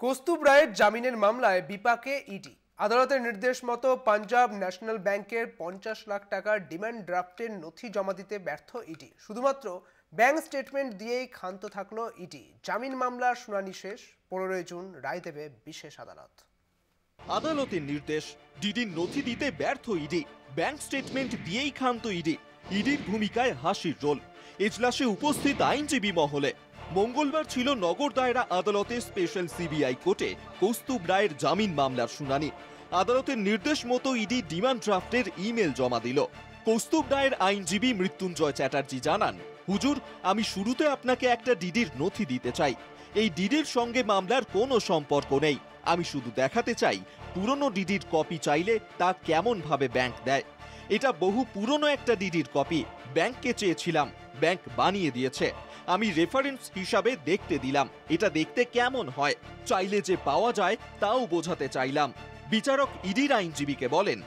কৌস্তুভ রায়ের জামিনের মামলায় বিপাকে ইডি। আদালতের নির্দেশ মতো পাঞ্জাব ন্যাশনাল ব্যাংকের 50 লাখ টাকার ডিমান্ড ড্রাফটের নথি জমা দিতে ব্যর্থ ইডি। শুধুমাত্র ব্যাংক স্টেটমেন্ট দিয়েই ক্ষান্ত থাকলো ইডি। জামিন মামলার শুনানি শেষ, 15 জুন রায় দেবে বিশেষ আদালত। আদালতের নির্দেশ, ডিডির নথি দিতে ব্যর্থ ইডি, ব্যাংক স্টেটমেন্ট দিয়েই ক্ষান্ত ইডি। ইডির ভূমিকায় হাসির রোল। এজলাসে উপস্থিত আইনজীবী মহলে। মঙ্গলবার ছিল নগর দায়রা আদালতের স্পেশাল সিবিআই কোর্টে কৌস্তুভ রায়ের জামিন মামলার শুনানি। আদালতের নির্দেশ মতো ইডি ডিমান্ড ড্রাফটের ইমেল জমা দিল। কৌস্তুভ রায়ের আইনজীবী মৃত্যুঞ্জয় চ্যাটার্জি জানান, হুজুর, আমি শুরুতে আপনাকে একটা ডিডির নথি দিতে চাই। এই ডিডির সঙ্গে মামলার কোনো সম্পর্ক নেই। আমি শুধু দেখাতে চাই পুরনো ডিডির কপি চাইলে তা কেমন ভাবে ব্যাংক দেয়। এটা বহু পুরনো একটা ডিডির কপি। ব্যাংককে চেয়েছিলাম, ব্যাংক বানিয়ে দিয়েছে। আমি রেফারেন্স হিসাবে দেখতে দিলাম, এটা দেখতে কেমন হয়, চাইলে যে পাওয়া যায় তাও বোঝাতে চাইলাম। বিচারক ইডির আইনজীবীকে বলেন,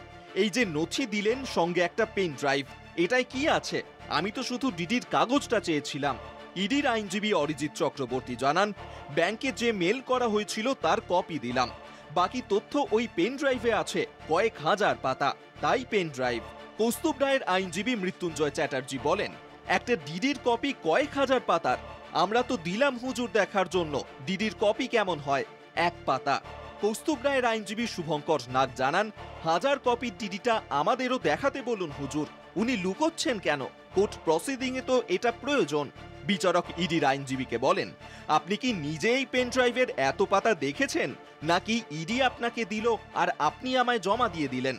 এই যে নথি দিলেন সঙ্গে একটা পেন ড্রাইভ, এটাই কি আছে? আমি তো শুধু ডিডির কাগজটা চেয়েছিলাম। ইডির আইনজীবী অরিজিৎ চক্রবর্তী জানান, ব্যাংকে যে মেল করা হয়েছিল তার কপি দিলাম। বাকি তথ্য ওই পেন ড্রাইভে আছে, কয়েক হাজার পাতা, তাই পেন ড্রাইভ। কৌস্তুভ রায়ের আইনজীবী মৃত্যুঞ্জয় চ্যাটার্জি বলেন, একটা ডিডির কপি কয়েক হাজার পাতার? আমরা তো দিলাম হুজুর দেখার জন্য ডিডির কপি কেমন হয়, এক পাতা। কৌস্তুভ রায়ের আইনজীবী শুভঙ্কর নাগ জানান, হাজার কপির ডিডিটা আমাদেরও দেখাতে বলুন হুজুর, উনি লুকোচ্ছেন কেন? কোর্ট প্রসিডিং এ তো এটা প্রয়োজন। বিচারক ইডির আইনজীবীকে বলেন, আপনি কি নিজেই পেন ড্রাইভের এত পাতা দেখেছেন, নাকি ইডি আপনাকে দিল আর আপনি আমায় জমা দিয়ে দিলেন?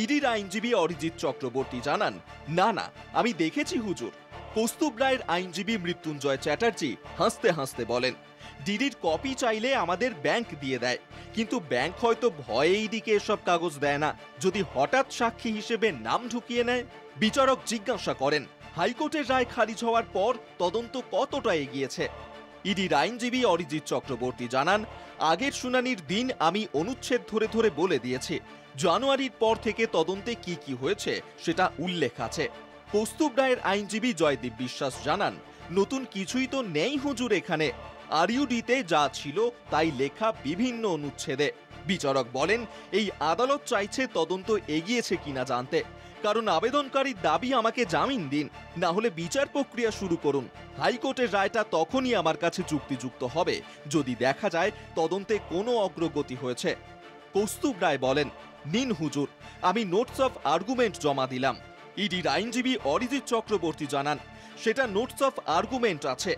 ইডির আইনজীবী অরিজিৎ চক্রবর্তী জানান, না না, আমি দেখেছি হুজুর। কৌস্তুভ রায়ের আইনজীবী মৃত্যুঞ্জয় চ্যাটার্জি হাসতে হাসতে বলেন, ডিডির কপি চাইলে আমাদের ব্যাংক দিয়ে দেয়, কিন্তু ব্যাংক হয়তো ভয়ে ইডিকে এসব কাগজ দেয় না, যদি হঠাৎ সাক্ষী হিসেবে নাম ঢুকিয়ে নেয়। বিচারক জিজ্ঞাসা করেন, হাইকোর্টের রায় খারিজ হওয়ার পর তদন্ত কতটা এগিয়েছে? ইডির আইনজীবী অরিজিৎ চক্রবর্তী জানান, আগের শুনানির দিন আমি অনুচ্ছেদ ধরে ধরে বলে দিয়েছি। জানুয়ারির পর থেকে তদন্তে কি কি হয়েছে সেটা উল্লেখ আছে। কৌস্তুভ রায়ের আইনজীবী জয়দীপ বিশ্বাস জানান, নতুন কিছুই তো নেই হুজুর এখানে। আরইউডিতে যা ছিল তাই লেখা বিভিন্ন অনুচ্ছেদে। বিচারক বলেন, এই আদালত চাইছে তদন্ত এগিয়েছে কিনা জানতে, কারণ আবেদনকারীর দাবি আমাকে জামিন দিন, না হলে বিচার প্রক্রিয়া শুরু করুন। হাইকোর্টের রায়টা তখনই আমার কাছে যুক্তিযুক্ত হবে যদি দেখা যায় তদন্তে কোনো অগ্রগতি হয়েছে। কৌস্তুভ রায় বলেন, নিন হুজুর, আমি নোটস অফ আর্গুমেন্ট জমা দিলাম। ইডির আইনজীবী অরিজিৎ চক্রবর্তী জানান, সেটা নোটস অফ আর্গুমেন্ট আছে।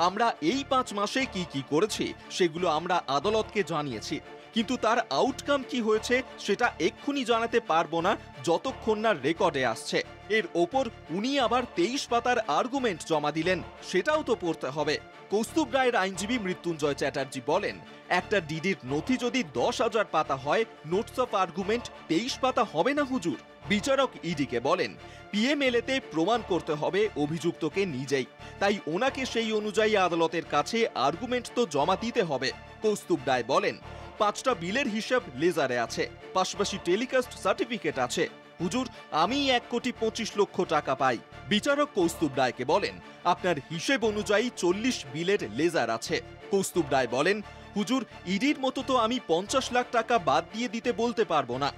আমরা এই 5 মাসে কি কি করেছি সেগুলো আমরা আদালতকে জানিয়েছি, কিন্তু তার আউটকাম কি হয়েছে সেটা এক্ষুনি জানাতে পারবো না যতক্ষণ না রেকর্ডে আসছে। এর ওপর উনি আবার 23 পাতার আর্গুমেন্ট জমা দিলেন, সেটাও তো পড়তে হবে। কৌস্তুভ রায়ের আইনজীবী মৃত্যুঞ্জয় চ্যাটার্জি বলেন, একটা ডিডির নথি যদি 10,000 পাতা হয়, নোটস অফ আর্গুমেন্ট 23 পাতা হবে না হুজুর। বিচারক ইডিকে বলেন, পিএমএলএতে প্রমাণ করতে হবে অভিযুক্তকে নিজেই, তাই ওনাকে সেই অনুযায়ী আদালতের কাছে আর্গুমেন্ট তো জমা দিতে হবে। কৌস্তুভ রায় বলেন, 5টা বিলের হিসাব লেজারে আছে, পাশাপাশি টেলিকাস্ট সার্টিফিকেট আছে। হুজুর, আমি 1,25,00,000 টাকা পাই। বিচারক কৌস্তুভ রায়কে বলেন, আপনার হিসেব অনুযায়ী 40 বিলের লেজার আছে। কৌস্তুভ রায় বলেন, হুজুর, ইডির মতো তো আমি 50 লাখ টাকা বাদ দিয়ে দিতে বলতে পারবো না।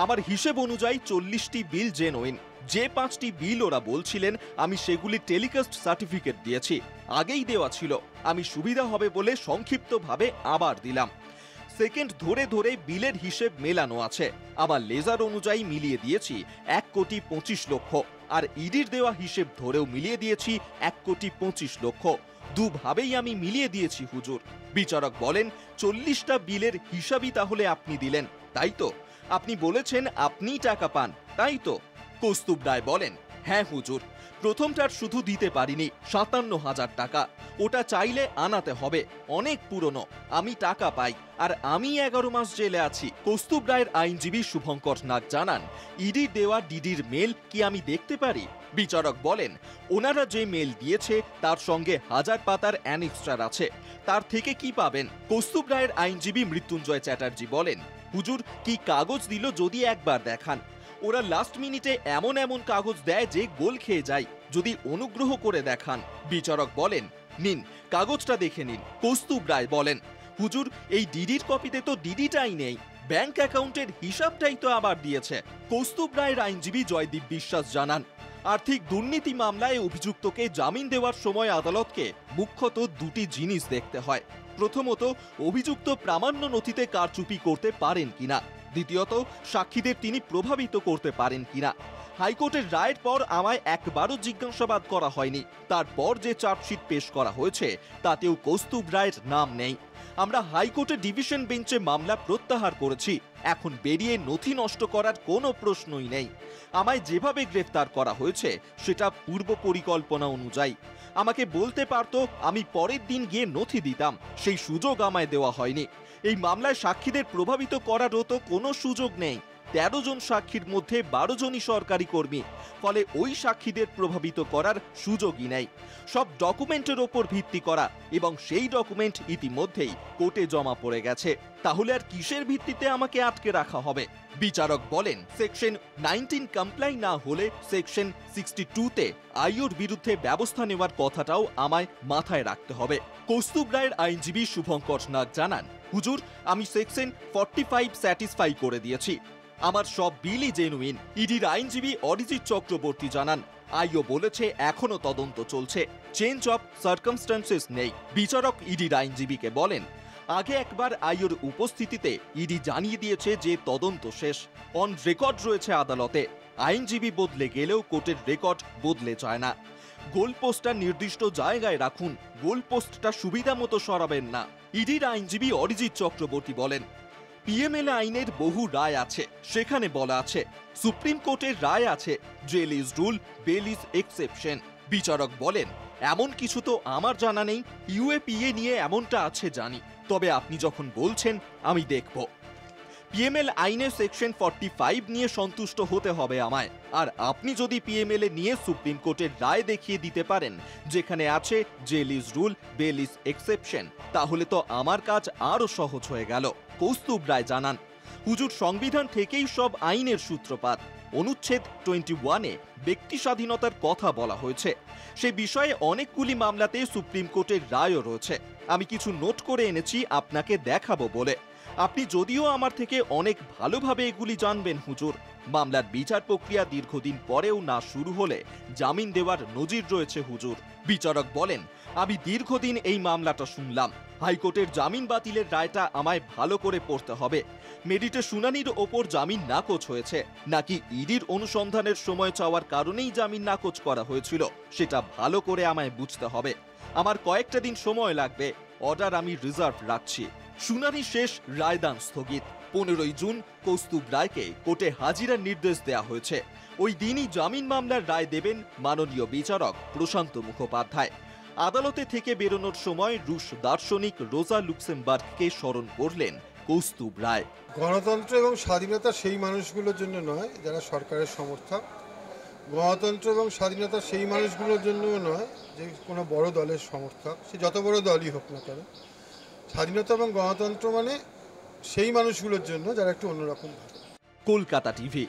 আমার হিসেব অনুযায়ী 40টি বিল জেনুইন। যে 5টি বিল ওরা বলছিলেন আমি সেগুলি টেলিকাস্ট সার্টিফিকেট দিয়েছি, আগেই দেওয়া ছিল, আমি সুবিধা হবে বলে সংক্ষিপ্তভাবে আবার দিলাম। সেকেন্ড ধরে ধরে বিলের হিসেব মেলানো আছে, আবার লেজার অনুযায়ী মিলিয়ে দিয়েছি 1,25,00,000, আর ইডির দেওয়া হিসেব ধরেও মিলিয়ে দিয়েছি 1,25,00,000। দুভাবেই আমি মিলিয়ে দিয়েছি হুজুর। বিচারক বলেন, 40টা বিলের হিসাবই তাহলে আপনি দিলেন, তাই তো? আপনি বলেছেন আপনিই টাকা পান, তাই তো? কৌস্তুভ রায় বলেন, হ্যাঁ হুজুর, প্রথমটার শুধু দিতে পারিনি 57,000 টাকা, ওটা চাইলে আনাতে হবে, অনেক পুরনো, আমি টাকা পাই, আর আমি 11 মাস জেলে আছি। কৌস্তুভ রায়ের আইনজীবী শুভঙ্কর নাগ জানান, ইডির দেওয়া ডিডির মেল কি আমি দেখতে পারি? বিচারক বলেন, ওনারা যে মেল দিয়েছে তার সঙ্গে 1000 পাতার অ্যানেক্সচার আছে, তার থেকে কি পাবেন? কৌস্তুভ রায়ের আইনজীবী মৃত্যুঞ্জয় চ্যাটার্জি বলেন, হুজুর, কি কাগজ দিল যদি একবার দেখান। ওরা লাস্ট মিনিটে এমন এমন কাগজ দেয় যে গোল খেয়ে যায়, যদি অনুগ্রহ করে দেখান। বিচারক বলেন, নিন কাগজটা দেখে নিন। কৌস্তুভ রায় বলেন, হুজুর, এই ডিডির কপিতে তো ডিডিটাই নেই, ব্যাংক অ্যাকাউন্টের হিসাবটাই তো আবার দিয়েছে। কৌস্তুভ রায়ের আইনজীবী জয়দীপ বিশ্বাস জানান, আর্থিক দুর্নীতি মামলায় অভিযুক্তকে জামিন দেওয়ার সময় আদালতকে মুখ্যত দুটি জিনিস দেখতে হয়। প্রথমত, অভিযুক্ত প্রামাণ্য নথিতে কারচুপি করতে পারেন কিনা, দ্বিতীয়ত, সাক্ষীদের তিনি প্রভাবিত করতে পারেন কিনা। হাইকোর্টের রায়ের পর আমায় একবারও জিজ্ঞাসাবাদ করা হয়নি, তারপর যে চার্জশিট পেশ করা হয়েছে তাতেও কৌস্তুভ রায়ের নাম নেই। আমরা হাইকোর্টের ডিভিশন বেঞ্চে মামলা প্রত্যাহার করেছি, এখন বেরিয়ে নথি নষ্ট করার কোনো প্রশ্নই নেই। আমায় যেভাবে গ্রেফতার করা হয়েছে সেটা পূর্ব পরিকল্পনা অনুযায়ী। আমাকে বলতে পারতো, আমি পরের দিন গিয়ে নথি দিতাম, সেই সুযোগ আমায় দেওয়া হয়নি। এই মামলায় সাক্ষীদের প্রভাবিত করারও তো কোনো সুযোগ নেই। 13 জন সাক্ষীর মধ্যে 12 জনই সরকারি কর্মী, ফলে ওই সাক্ষীদের প্রভাবিত করার সুযোগই নেই। সব ডকুমেন্টের ওপর ভিত্তি করা, এবং সেই ডকুমেন্ট ইতিমধ্যেই কোর্টে জমা পড়ে গেছে। তাহলে আর কিসের ভিত্তিতে আমাকে আটকে রাখা হবে? বিচারক বলেন, সেকশন 19 কমপ্লাই না হলে সেকশন 62-তে আইওর বিরুদ্ধে ব্যবস্থা নেওয়ার কথাটাও আমায় মাথায় রাখতে হবে। কৌস্তুভ রায়ের আইনজীবী শুভঙ্কর নাগ জানান, হুজুর, আমি সেকশন 45 স্যাটিসফাই করে দিয়েছি, আমার সব বিলই জেনুইন। ইডির আইনজীবী অরিজিৎ চক্রবর্তী জানান, আইও বলেছে এখনো তদন্ত চলছে, চেঞ্জ অফ সার্কামস্ট্যান্সেস নেই। বিচারক ইডির আইনজীবীকে বলেন, আগে একবার আইওর উপস্থিতিতে ইডি জানিয়ে দিয়েছে যে তদন্ত শেষ, অন রেকর্ড রয়েছে আদালতে। আইনজীবী বদলে গেলেও কোর্টের রেকর্ড বদলে যায় না। গোলপোস্টটা নির্দিষ্ট জায়গায় রাখুন, গোলপোস্টটা সুবিধা মতো সরাবেন না। ইডির আইনজীবী অরিজিৎ চক্রবর্তী বলেন, পিএমএলএ আইনের বহু রায় আছে, সেখানে বলা আছে, সুপ্রিম কোর্টের রায় আছে, jail is rule, bail is exception. বিচারক বলেন, এমন কিছু তো আমার জানা নেই, ইউএপিএ নিয়ে এমনটা আছে জানি, তবে আপনি যখন বলছেন আমি দেখব। পিএমএল আইনের সেকশন 45 নিয়ে সন্তুষ্ট হতে হবে আমায়, আর আপনি যদি পিএমএলএ নিয়ে সুপ্রিম কোর্টের রায় দেখিয়ে দিতে পারেন যেখানে আছে jail is rule, bail is exception, তাহলে তো আমার কাজ আরো সহজ হয়ে গেল। কৌস্তুভ রায় জানান, হুজুর, সংবিধান থেকেই সব আইনের সূত্রপাত। অনুচ্ছেদ 21-এ ব্যক্তি স্বাধীনতার কথা বলা হয়েছে, সে বিষয়ে অনেকগুলি মামলাতে সুপ্রিম কোর্টের রায়ও রয়েছে। আমি কিছু নোট করে এনেছি আপনাকে দেখাবো বলে। আপনি যদিও আমার থেকে অনেক ভালোভাবে এগুলি জানবেন হুজুর, মামলার বিচার প্রক্রিয়া দীর্ঘদিন পরেও না শুরু হলে জামিন দেওয়ার নজির রয়েছে হুজুর। বিচারক বলেন, আমি দীর্ঘদিন এই মামলাটা শুনলাম, হাইকোর্টের জামিন বাতিলের রায়টা আমায় ভালো করে পড়তে হবে। মেরিটে শুনানির ওপর জামিন নাকচ হয়েছে, নাকি ইডির অনুসন্ধানের সময় চাওয়ার কারণেই জামিন নাকচ করা হয়েছিল, সেটা ভালো করে আমায় বুঝতে হবে। আমার কয়েকটা দিন সময় লাগবে, অর্ডার আমি রিজার্ভ রাখছি। শুনানি শেষ, রায়দান স্থগিত। 15 জুন কৌস্তুভ রায়কে কোর্টে হাজিরার নির্দেশ দেওয়া হয়েছে। ওই দিনই জামিন মামলার রায় দেবেন মাননীয় বিচারক প্রশান্ত মুখোপাধ্যায়। আদালতে থেকে বেরোনোর সময় রুশ দার্শনিক রোজা লুক্সেমবার্গকে স্মরণ করলেন কৌস্তুভ রায়। গণতন্ত্র এবং স্বাধীনতা সেই মানুষগুলোর জন্য নয় যারা সরকারের সমর্থক, গণতন্ত্র এবং স্বাধীনতা সেই মানুষগুলোর জন্যও নয় যে কোনো বড় দলের সমর্থক, সে যত বড় দলই হোক না কেন। স্বাধীনতা এবং গণতন্ত্র মানে সেই মানুষগুলোর জন্য যারা একটু অন্যরকম। কলকাতা টিভি।